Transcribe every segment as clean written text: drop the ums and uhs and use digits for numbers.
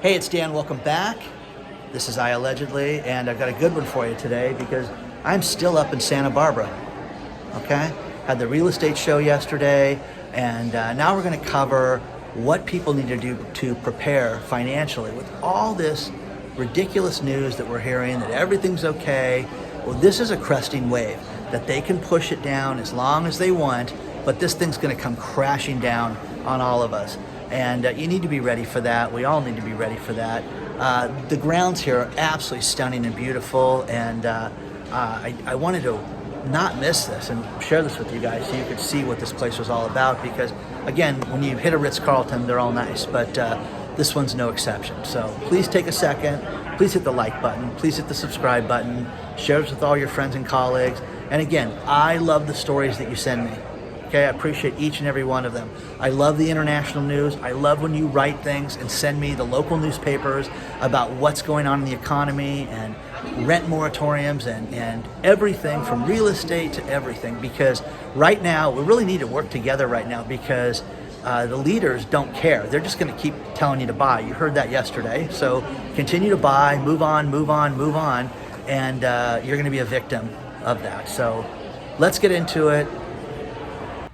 Hey, it's Dan. Welcome back. This is iAllegedly, and I've got a good one for you today because I'm still up in Santa Barbara. Okay? Had the real estate show yesterday, and now we're going to cover what people need to do to prepare financially with all this ridiculous news that we're hearing that everything's okay. Well, this is a cresting wave that they can push it down as long as they want, but this thing's going to come crashing down on all of us. And you need to be ready for that. We all need to be ready for that. The grounds here are absolutely stunning and beautiful, and I wanted to not miss this and share this with you guys so you could see what this place was all about, because again, when you hit a Ritz-Carlton, they're all nice, but this one's no exception. So please take a second, please hit the like button, please hit the subscribe button, share this with all your friends and colleagues. And again, I love the stories that you send me. Okay, I appreciate each and every one of them. I love the international news. I love when you write things and send me the local newspapers about what's going on in the economy and rent moratoriums and everything from real estate to everything. Because right now, we really need to work together right now, because the leaders don't care. They're just going to keep telling you to buy. You heard that yesterday. So continue to buy, move on, move on, move on, and you're going to be a victim of that. So let's get into it.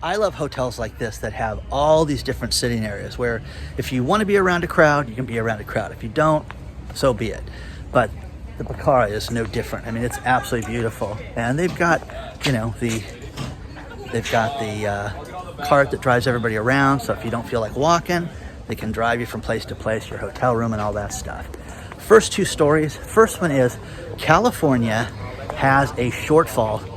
I love hotels like this that have all these different sitting areas where if you want to be around a crowd, you can be around a crowd. If you don't, so be it. But the Bacara is no different. I mean, it's absolutely beautiful. And they've got, you know, the cart that drives everybody around. So if you don't feel like walking, they can drive you from place to place, your hotel room and all that stuff. First two stories. First one is California has a shortfall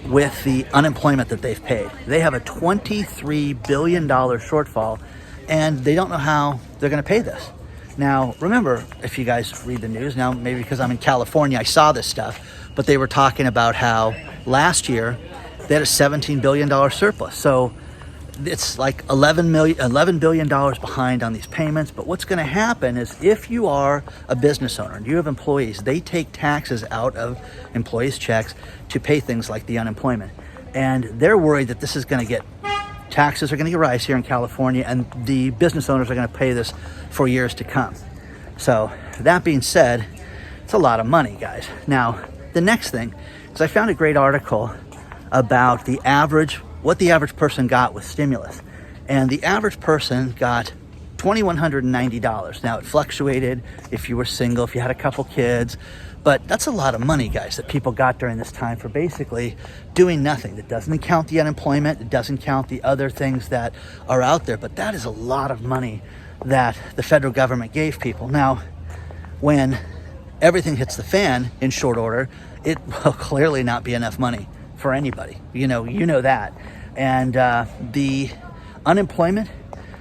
with the unemployment that they've paid. They have a $23 billion shortfall, and they don't know how they're going to pay this. Now, remember, if you guys read the news, now maybe because I'm in California, I saw this stuff, but they were talking about how last year they had a $17 billion surplus. So it's like $11 billion behind on these payments. But what's going to happen is if you are a business owner and you have employees, they take taxes out of employees' checks to pay things like the unemployment. And they're worried that this is going to get, taxes are going to rise here in California, and the business owners are going to pay this for years to come. So that being said, it's a lot of money, guys. Now, the next thing is I found a great article about what the average person got with stimulus. And the average person got $2,190. Now, it fluctuated if you were single, if you had a couple kids, but that's a lot of money, guys, that people got during this time for basically doing nothing. That doesn't count the unemployment, it doesn't count the other things that are out there, but that is a lot of money that the federal government gave people. Now, when everything hits the fan in short order, it will clearly not be enough money for anybody. You know that. And the unemployment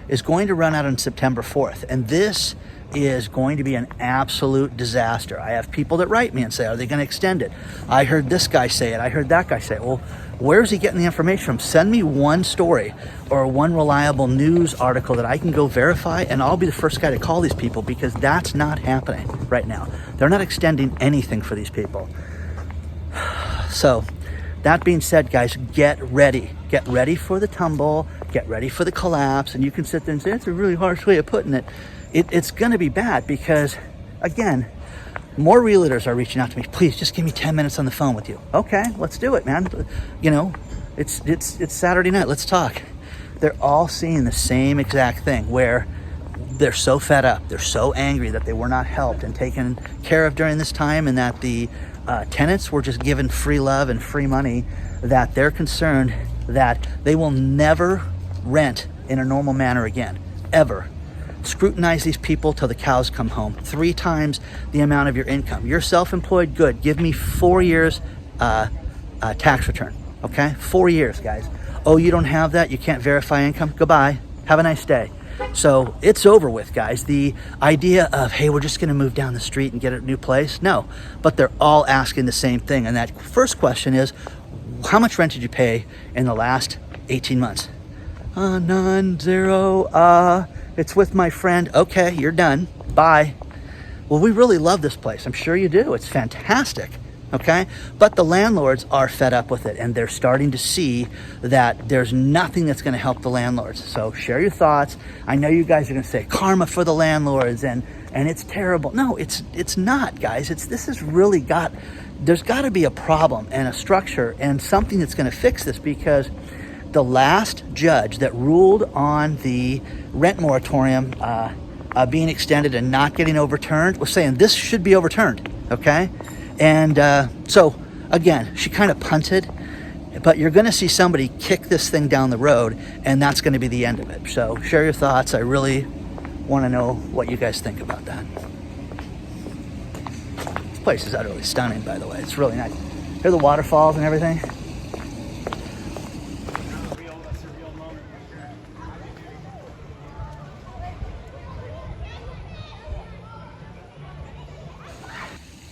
is going to run out on September 4th. And this is going to be an absolute disaster. I have people that write me and say, are they going to extend it? I heard this guy say it. I heard that guy say it. Well, where is he getting the information from? Send me one story or one reliable news article that I can go verify, and I'll be the first guy to call these people, because that's not happening right now. They're not extending anything for these people. So, that being said, guys, get ready. Get ready for the tumble. Get ready for the collapse. And you can sit there and say, that's a really harsh way of putting it. It's going to be bad because, again, more realtors are reaching out to me. Please, just give me 10 minutes on the phone with you. Okay, let's do it, man. You know, it's Saturday night. Let's talk. They're all seeing the same exact thing where they're so fed up. They're so angry that they were not helped and taken care of during this time, and that the tenants were just given free love and free money, that they're concerned that they will never rent in a normal manner again, ever. Scrutinize these people till the cows come home. 3 times the amount of your income. You're self-employed, good. Give me 4 years tax return, okay? 4 years, guys. Oh, you don't have that? You can't verify income? Goodbye. Have a nice day. So it's over with, guys. The idea of, hey, we're just going to move down the street and get a new place. No, but they're all asking the same thing. And that first question is, how much rent did you pay in the last 18 months? None, 0. It's with my friend. Okay, you're done. Bye. Well, we really love this place. I'm sure you do. It's fantastic. okay? But the landlords are fed up with it, and they're starting to see that there's nothing that's gonna help the landlords. So share your thoughts. I know you guys are gonna say karma for the landlords and it's terrible. No, it's not, guys. This has really there's gotta be a problem and a structure and something that's gonna fix this, because the last judge that ruled on the rent moratorium being extended and not getting overturned was saying this should be overturned, okay? And so again, she kind of punted, but you're gonna see somebody kick this thing down the road, and that's gonna be the end of it. So share your thoughts. I really wanna know what you guys think about that. This place is utterly stunning, by the way. It's really nice. Hear the waterfalls and everything.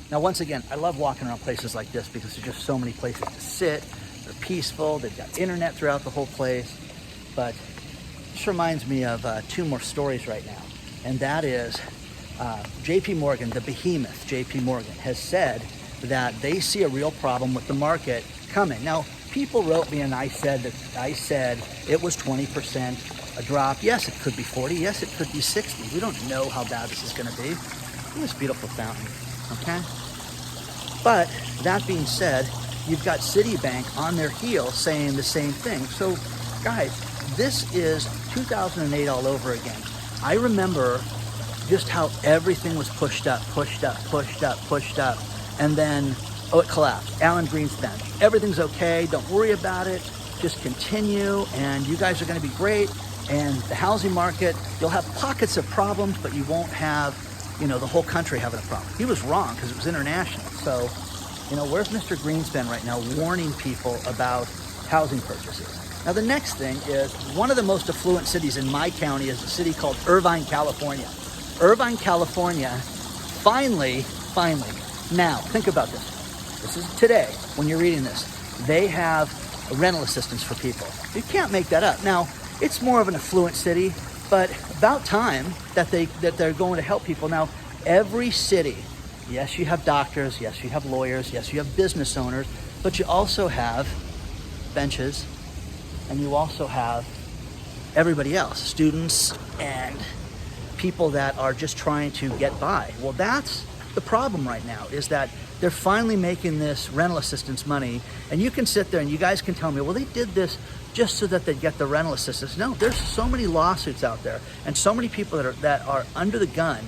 Now, once again, I love walking around places like this because there's just so many places to sit. They're peaceful. They've got internet throughout the whole place. But this reminds me of two more stories right now. And that is JP Morgan, the behemoth JP Morgan, has said that they see a real problem with the market coming. Now, people wrote me and I said it was 20% a drop. Yes, it could be 40. Yes, it could be 60. We don't know how bad this is going to be. Look at this beautiful fountain, okay? But that being said, you've got Citibank on their heels saying the same thing. So guys, this is 2008 all over again. I remember just how everything was pushed up, and then, it collapsed. Alan Greenspan, everything's okay, don't worry about it, just continue, and you guys are gonna be great, and the housing market, you'll have pockets of problems, but you won't have, the whole country having a problem. He was wrong, because it was international. So, where's Mr. Greenspan right now warning people about housing purchases? Now, the next thing is one of the most affluent cities in my county is a city called Irvine, California. Irvine, California, finally, now, think about this. This is today, when you're reading this. They have rental assistance for people. You can't make that up. Now, it's more of an affluent city, but about time that they're going to help people. Now, every city, yes, you have doctors, yes, you have lawyers, yes, you have business owners, but you also have benches, and you also have everybody else, students and people that are just trying to get by. Well, that's the problem right now, is that they're finally making this rental assistance money, and you can sit there and you guys can tell me, well, they did this just so that they get the rental assistance. No, there's so many lawsuits out there and so many people that are under the gun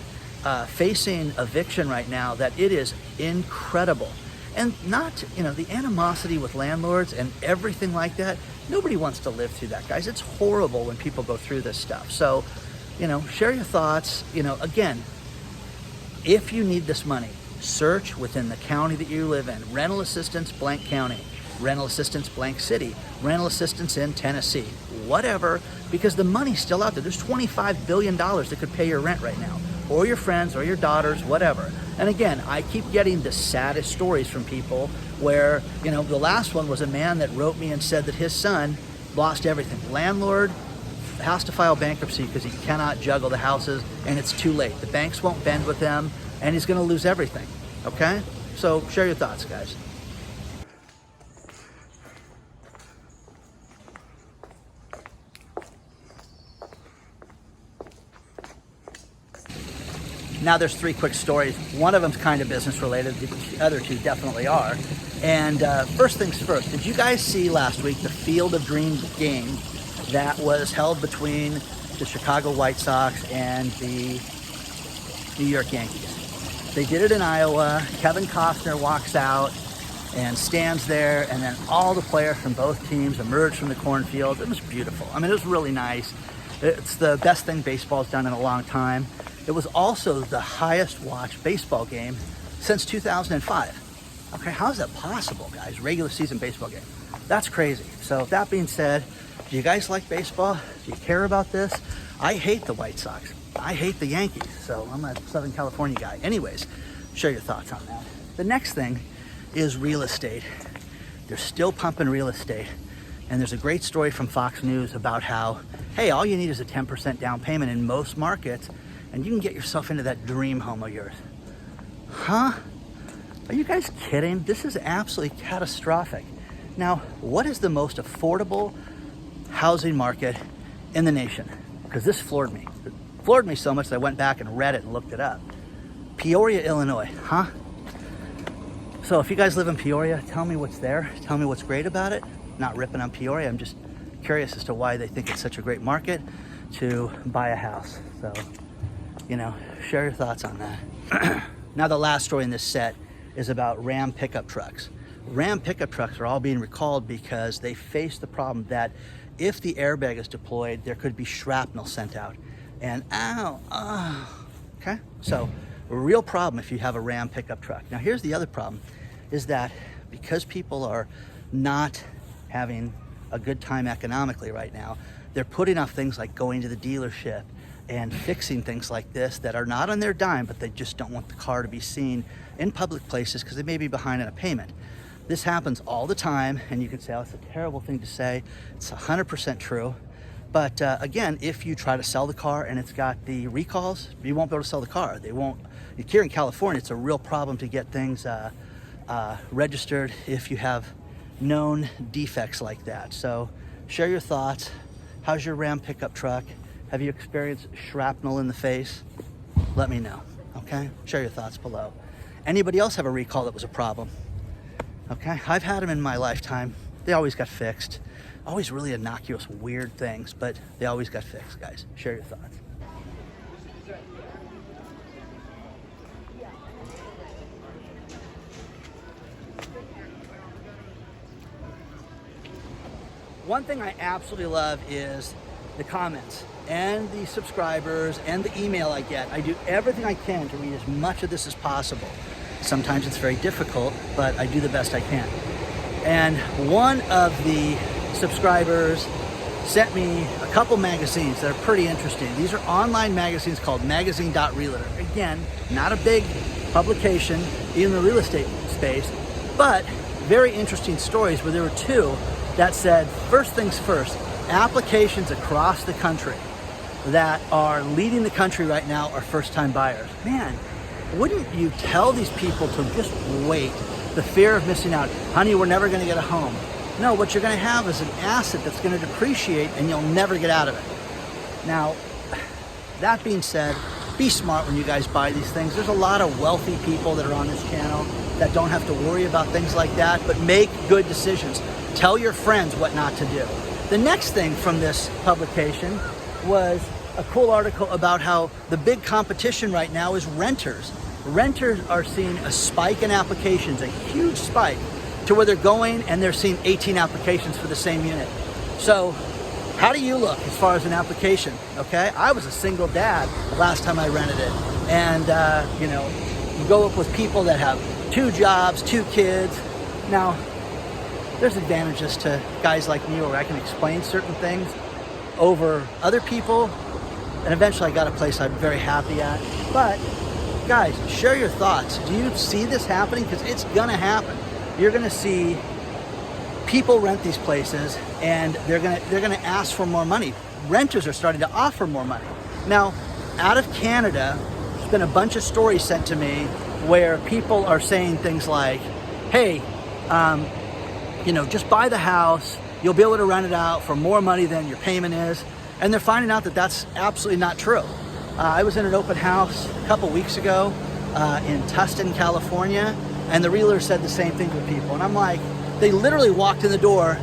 facing eviction right now that it is incredible. And not, the animosity with landlords and everything like that, nobody wants to live through that, guys. It's horrible when people go through this stuff. So, share your thoughts. Again, if you need this money, search within the county that you live in. Rental assistance, blank county. Rental assistance, blank city. Rental assistance in Tennessee. Whatever, because the money's still out there. There's $25 billion that could pay your rent right now, or your friends, or your daughters, whatever. And again, I keep getting the saddest stories from people where, the last one was a man that wrote me and said that his son lost everything. Landlord has to file bankruptcy because he cannot juggle the houses, and it's too late. The banks won't bend with him, and he's gonna lose everything, okay? So share your thoughts, guys. Now there's three quick stories. One of them's kind of business related. The other two definitely are. And first things first, did you guys see last week the Field of Dreams game that was held between the Chicago White Sox and the New York Yankees? They did it in Iowa. Kevin Costner walks out and stands there, and then all the players from both teams emerge from the cornfield. It was beautiful. I mean, it was really nice. It's the best thing baseball's done in a long time. It was also the highest watched baseball game since 2005. Okay, how is that possible, guys? Regular season baseball game. That's crazy. So that being said, do you guys like baseball? Do you care about this? I hate the White Sox. I hate the Yankees. So I'm a Southern California guy. Anyways, share your thoughts on that. The next thing is real estate. They're still pumping real estate. And there's a great story from Fox News about how, hey, all you need is a 10% down payment in most markets, and you can get yourself into that dream home of yours. Huh? Are you guys kidding? This is absolutely catastrophic. Now, what is the most affordable housing market in the nation? Because this floored me. It floored me so much that I went back and read it and looked it up. Peoria, Illinois, huh? So if you guys live in Peoria, tell me what's there. Tell me what's great about it. Not ripping on Peoria, I'm just curious as to why they think it's such a great market to buy a house. So, you know, share your thoughts on that. Now the last story in this set is about Ram pickup trucks. Ram pickup trucks are all being recalled because they face the problem that if the airbag is deployed, there could be shrapnel sent out. And okay? So a real problem if you have a Ram pickup truck. Now here's the other problem, is that because people are not having a good time economically right now, they're putting off things like going to the dealership and fixing things like this that are not on their dime, but they just don't want the car to be seen in public places because they may be behind on a payment. This happens all the time, and you can say, oh, it's a terrible thing to say. It's 100% true. But again, if you try to sell the car and it's got the recalls, you won't be able to sell the car. They won't. Here in California, it's a real problem to get things registered if you have known defects like that. So share your thoughts. How's your Ram pickup truck? Have you experienced shrapnel in the face? Let me know, okay? Share your thoughts below. Anybody else have a recall that was a problem? Okay, I've had them in my lifetime. They always got fixed. Always really innocuous, weird things, but they always got fixed, guys. Share your thoughts. One thing I absolutely love is the comments and the subscribers and the email I get. I do everything I can to read as much of this as possible. Sometimes it's very difficult, but I do the best I can. And one of the subscribers sent me a couple magazines that are pretty interesting. These are online magazines called Magazine.Realtor. Again, not a big publication in the real estate space, but very interesting stories where there were two that said, first things first, applications across the country that are leading the country right now are first-time buyers. Man, wouldn't you tell these people to just wait? The fear of missing out. Honey, we're never gonna get a home. No, what you're gonna have is an asset that's gonna depreciate and you'll never get out of it. Now, that being said, be smart when you guys buy these things. There's a lot of wealthy people that are on this channel that don't have to worry about things like that, but make good decisions. Tell your friends what not to do. The next thing from this publication was a cool article about how the big competition right now is renters. Renters are seeing a spike in applications, a huge spike, to where they're going and they're seeing 18 applications for the same unit. So how do you look as far as an application? Okay, I was a single dad the last time I rented it. And you know, you go up with people that have 2 jobs, 2 kids. Now, there's advantages to guys like me where I can explain certain things over other people. And eventually I got a place I'm very happy at. But guys, share your thoughts. Do you see this happening? Because it's gonna happen. You're gonna see people rent these places and they're gonna ask for more money. Renters are starting to offer more money. Now, out of Canada, there's been a bunch of stories sent to me where people are saying things like, hey, you know, just buy the house, you'll be able to rent it out for more money than your payment is. And they're finding out that that's absolutely not true. I was in an open house a couple weeks ago in Tustin, California, and the realtor said the same thing to people. And I'm like, they literally walked in the door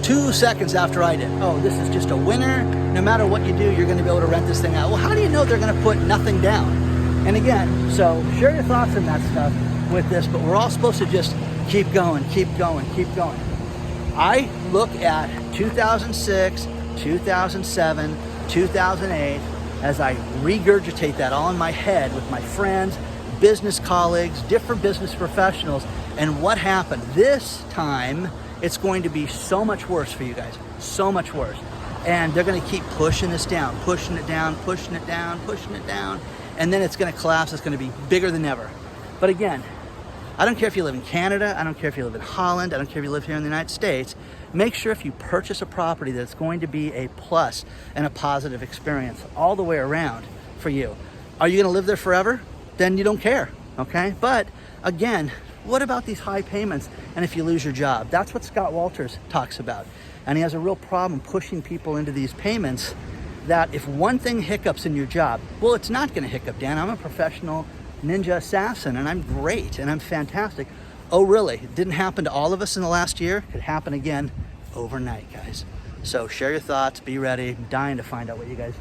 2 seconds after I did. Oh, this is just a winner. No matter what you do, you're gonna be able to rent this thing out. Well, how do you know they're gonna put nothing down? And again, so share your thoughts on that stuff with this, but we're all supposed to just keep going, keep going, keep going. I look at 2006, 2007, 2008, as I regurgitate that all in my head with my friends, business colleagues, different business professionals, and what happened. This time, it's going to be so much worse for you guys, so much worse. And they're gonna keep pushing this down, pushing it down, pushing it down, pushing it down, and then it's gonna collapse, it's gonna be bigger than ever. But again, I don't care if you live in Canada, I don't care if you live in Holland, I don't care if you live here in the United States, make sure if you purchase a property that it's going to be a plus and a positive experience all the way around for you. Are you gonna live there forever? Then you don't care, okay? But again, What about these high payments and if you lose your job? That's what Scott Walters talks about. And he has a real problem pushing people into these payments that if one thing hiccups in your job, well, it's not going to hiccup, Dan. I'm a professional ninja assassin and I'm great and I'm fantastic. Oh, really? It didn't happen to all of us in the last year. It could happen again overnight, guys. So share your thoughts, be ready. I'm dying to find out what you guys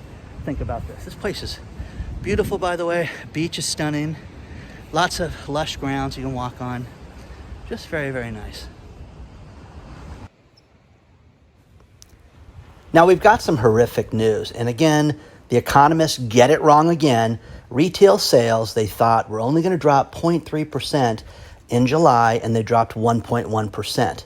think about this. This place is beautiful, by the way. Beach is stunning. Lots of lush grounds you can walk on. Just very, very nice. Now we've got some horrific news. And again, the economists get it wrong again. Retail sales, they thought, were only going to drop 0.3% in July, and they dropped 1.1%.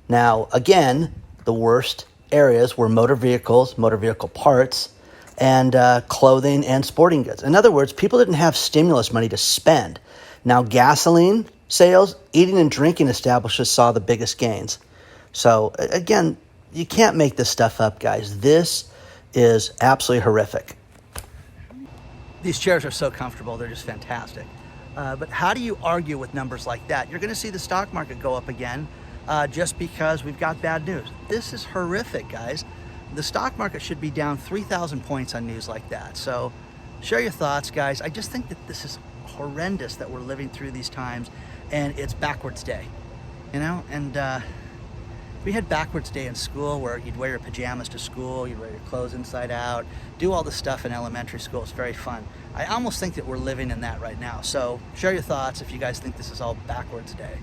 Now, again, the worst areas were motor vehicles, motor vehicle parts, and clothing and sporting goods. In other words, people didn't have stimulus money to spend. Now, gasoline sales, eating and drinking establishments saw the biggest gains. So, again, you can't make this stuff up, guys. This is absolutely horrific. These chairs are so comfortable. They're just fantastic. But how do you argue with numbers like that? You're going to see the stock market go up again just because we've got bad news. This is horrific, guys. The stock market should be down 3,000 points on news like that. So share your thoughts, guys. I just think that this is horrendous that we're living through these times, and it's backwards day, you know? And we had backwards day in school where you'd wear your pajamas to school, you'd wear your clothes inside out, do all the stuff in elementary school. It's very fun. I almost think that we're living in that right now. So share your thoughts if you guys think this is all backwards day.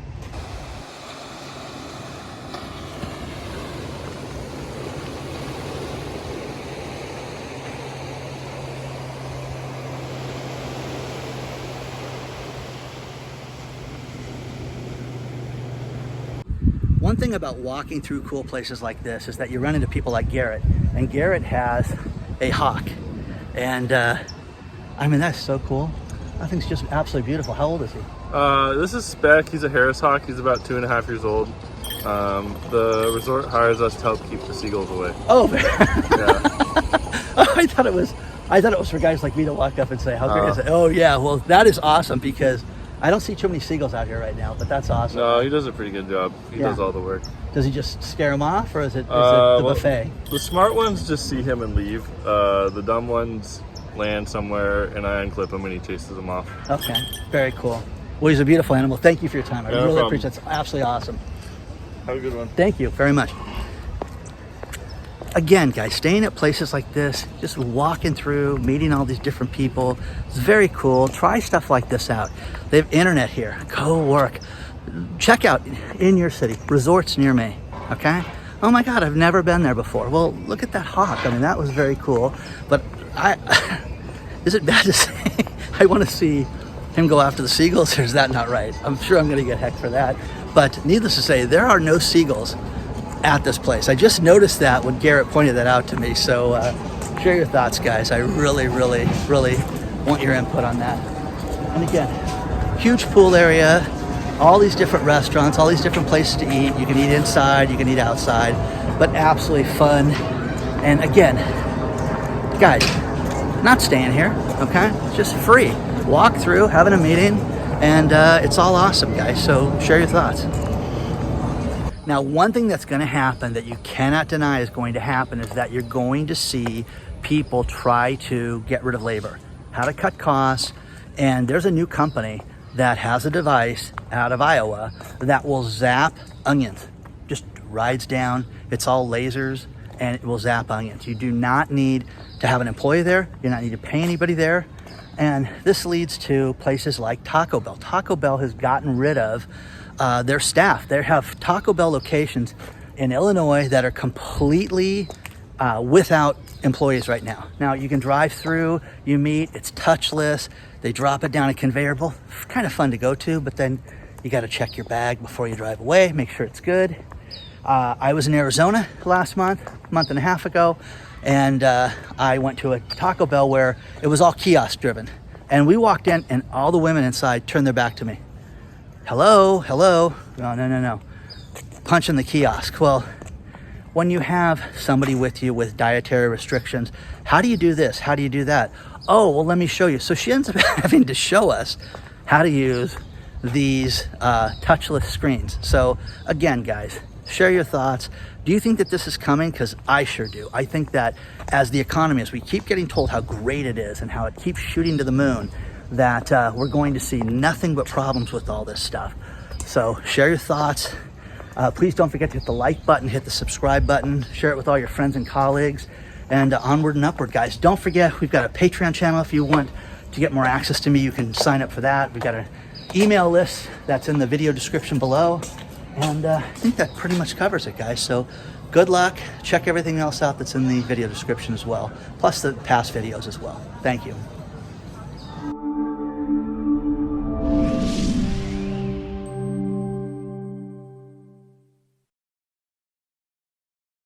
One thing about walking through cool places like this is that you run into people like Garrett, and Garrett has a hawk, and I mean, that's so cool. That thing's just absolutely beautiful. How old is he? This is Speck. He's a Harris hawk. He's about 2.5 years old. The resort hires us to help keep the seagulls away. Oh, yeah. I thought it was for guys like me to walk up and say, how great is it? Oh yeah, well that is awesome, because I don't see too many seagulls out here right now, but that's awesome. No, he does a pretty good job. He does all the work. Does he just scare them off, or is it the buffet? The smart ones just see him and leave. The dumb ones land somewhere, and I unclip him, and he chases them off. Okay, very cool. Well, he's a beautiful animal. Thank you for your time. I really appreciate it. It's absolutely awesome. Have a good one. Thank you very much. Again, guys, staying at places like this, just walking through, meeting all these different people, it's very cool. Try stuff like this out. They have internet here. Go work. Check out in your city, resorts near me, okay? Oh my God, I've never been there before. Well, look at that hawk. I mean, that was very cool. But is it bad to say I want to see him go after the seagulls, or is that not right? I'm sure I'm going to get heck for that. But needless to say, there are no seagulls at this place. I just noticed that when Garrett pointed that out to me. So share your thoughts, guys. I really, really, really want your input on that. And again, huge pool area, all these different restaurants, all these different places to eat. You can eat inside, you can eat outside, but absolutely fun. And again, guys, not staying here, okay? It's just free. Walk through, having a meeting, and it's all awesome, guys. So share your thoughts. Now, one thing that's going to happen that you cannot deny is going to happen is that you're going to see people try to get rid of labor, how to cut costs. And there's a new company that has a device out of Iowa that will zap onions. Just rides down, it's all lasers, and it will zap onions. You do not need to have an employee there. You do not need to pay anybody there. And this leads to places like Taco Bell. Taco Bell has gotten rid of their staff. They have Taco Bell locations in Illinois that are completely without employees right now. Now you can drive through, you meet, it's touchless. They drop it down a conveyor belt. Kind of fun to go to, but then you got to check your bag before you drive away, make sure it's good. I was in Arizona last month and a half ago, and I went to a Taco Bell where it was all kiosk driven. And we walked in, and all the women inside turned their back to me. Hello. No. Punching the kiosk. Well, when you have somebody with you with dietary restrictions, how do you do this? How do you do that? Oh, well, let me show you. So she ends up having to show us how to use these touchless screens. So again, guys, share your thoughts. Do you think that this is coming? Because I sure do. I think that as the economy, as we keep getting told how great it is and how it keeps shooting to the moon, that we're going to see nothing but problems with all this stuff. So share your thoughts. Please don't forget to hit the like button, hit the subscribe button, share it with all your friends and colleagues, and onward and upward, guys. Don't forget, we've got a Patreon channel. If you want to get more access to me, you can sign up for that. We've got an email list that's in the video description below. And I think that pretty much covers it, guys. So good luck. Check everything else out that's in the video description as well, plus the past videos as well. Thank you.